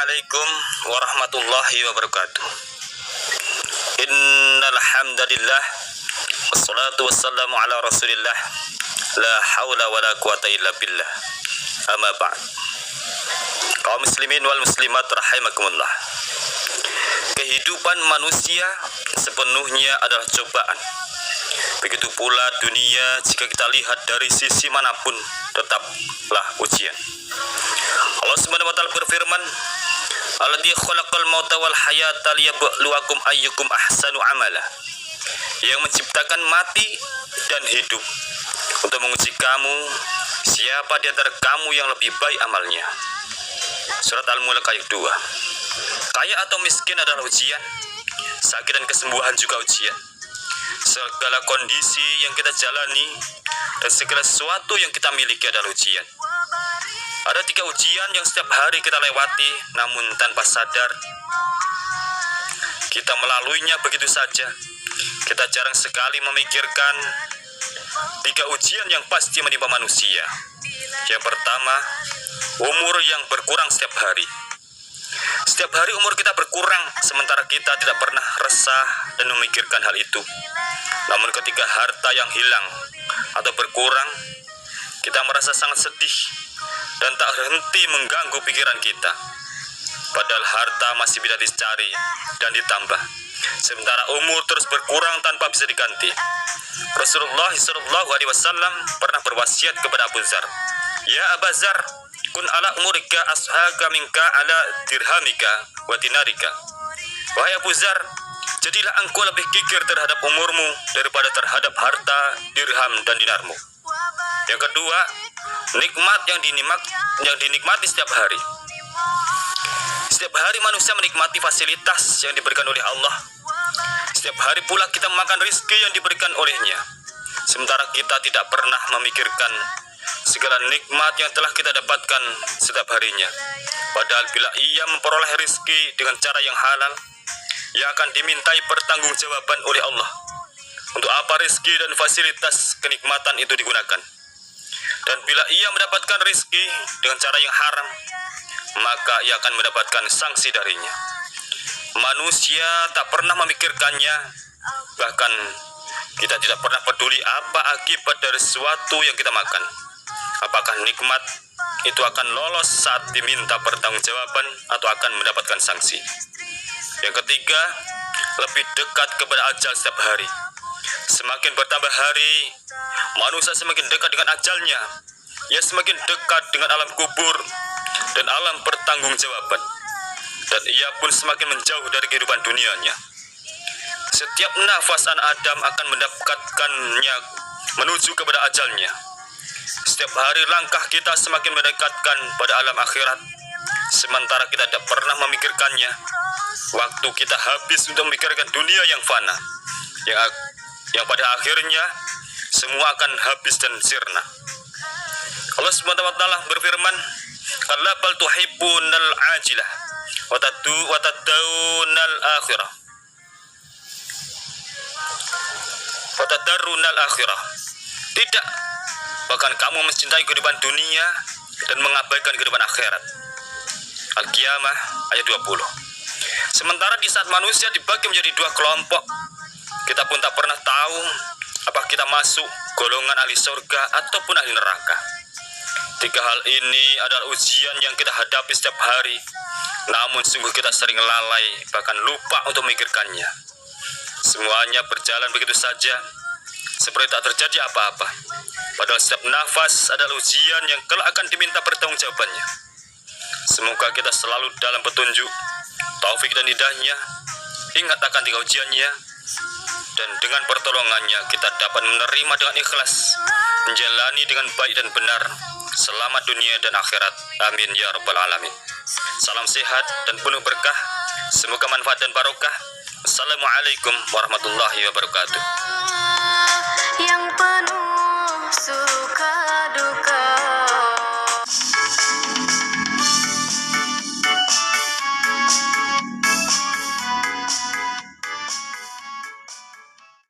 Assalamualaikum warahmatullahi wabarakatuh. Innal hamdalillah wassalatu wassalamu ala Rasulillah la haula wala quwata illa billah. Amma ba'd. Kaum muslimin wal muslimat rahimakumullah. Kehidupan manusia sepenuhnya adalah cobaan. Begitu pula dunia, jika kita lihat dari sisi manapun, tetaplah ujian. Allah Subhanahu wa taala berfirman, "Alladzi khalaqal mauta wal hayata liyabluwakum ayyukum ahsanu amala." Yang menciptakan mati dan hidup untuk menguji kamu, siapa di antara kamu yang lebih baik amalnya. Surat Al-Mulk ayat 2. Kaya atau miskin adalah ujian, sakit dan kesembuhan juga ujian. Segala kondisi yang kita jalani dan segala sesuatu yang kita miliki adalah ujian. Ada 3 ujian yang setiap hari kita lewati, namun tanpa sadar kita melaluinya begitu saja. Kita jarang sekali memikirkan 3 ujian yang pasti menimpa manusia. Yang pertama, umur yang berkurang setiap hari. Setiap hari umur kita berkurang, sementara kita tidak pernah resah dan memikirkan hal itu. Namun ketika harta yang hilang atau berkurang, kita merasa sangat sedih dan tak henti mengganggu pikiran kita. Padahal harta masih bisa dicari dan ditambah, sementara umur terus berkurang tanpa bisa diganti. Rasulullah SAW pernah berwasiat kepada Abu Dzar, "Ya Abu Dzar, kun ala umurika ashaka minka ala dirhamika wa dinarika." Wahai Abu Dzar, jadilah engkau lebih kikir terhadap umurmu daripada terhadap harta, dirham, dan dinarmu. Yang kedua, nikmat yang dinikmati setiap hari. Setiap hari manusia menikmati fasilitas yang diberikan oleh Allah. Setiap hari pula kita makan rizki yang diberikan olehnya. Sementara kita tidak pernah memikirkan segala nikmat yang telah kita dapatkan setiap harinya. Padahal bila ia memperoleh rizki dengan cara yang halal, ia akan dimintai pertanggungjawaban oleh Allah. Untuk apa rizki dan fasilitas kenikmatan itu digunakan? Dan bila ia mendapatkan rizki dengan cara yang haram, maka ia akan mendapatkan sanksi darinya. Manusia tak pernah memikirkannya, bahkan kita tidak pernah peduli apa akibat dari sesuatu yang kita makan. Apakah nikmat itu akan lolos saat diminta pertanggungjawaban atau akan mendapatkan sanksi. Yang ketiga, lebih dekat kepada ajal setiap hari. Semakin bertambah hari, manusia semakin dekat dengan ajalnya. Ia semakin dekat dengan alam kubur dan alam pertanggungjawaban. Dan ia pun semakin menjauh dari kehidupan dunianya. Setiap nafas anak Adam akan mendapatkannya menuju kepada ajalnya. Setiap hari langkah kita semakin mendekatkan pada alam akhirat. Sementara kita tidak pernah memikirkannya. Waktu kita habis untuk memikirkan dunia yang fana, yang pada akhirnya semua akan habis dan sirna. Allah Subhanahu wa taala berfirman, "Kalla bal tuhibbunal ajilah wa tadawunal akhirah. Wa tadarrunal akhirah." Tidak, bahkan kamu mencintai kehidupan dunia dan mengabaikan kehidupan akhirat. Al-Qiyamah ayat 20. Sementara di saat manusia dibagi menjadi 2 kelompok, kita pun tak pernah tahu apakah kita masuk golongan ahli surga ataupun ahli neraka. 3 hal ini adalah ujian yang kita hadapi setiap hari, namun sungguh kita sering lalai, bahkan lupa untuk memikirkannya. Semuanya berjalan begitu saja, seperti tak terjadi apa-apa. Padahal setiap nafas adalah ujian yang kelak akan diminta pertanggungjawabannya. Semoga kita selalu dalam petunjuk, taufik dan hidayahnya, ingat akan 3 ujiannya, dan dengan pertolongannya kita dapat menerima dengan ikhlas, menjalani dengan baik dan benar, selamat dunia dan akhirat. Amin ya rabbal alamin. Salam sehat dan penuh berkah, semoga manfaat dan barokah. Assalamualaikum warahmatullahi wabarakatuh.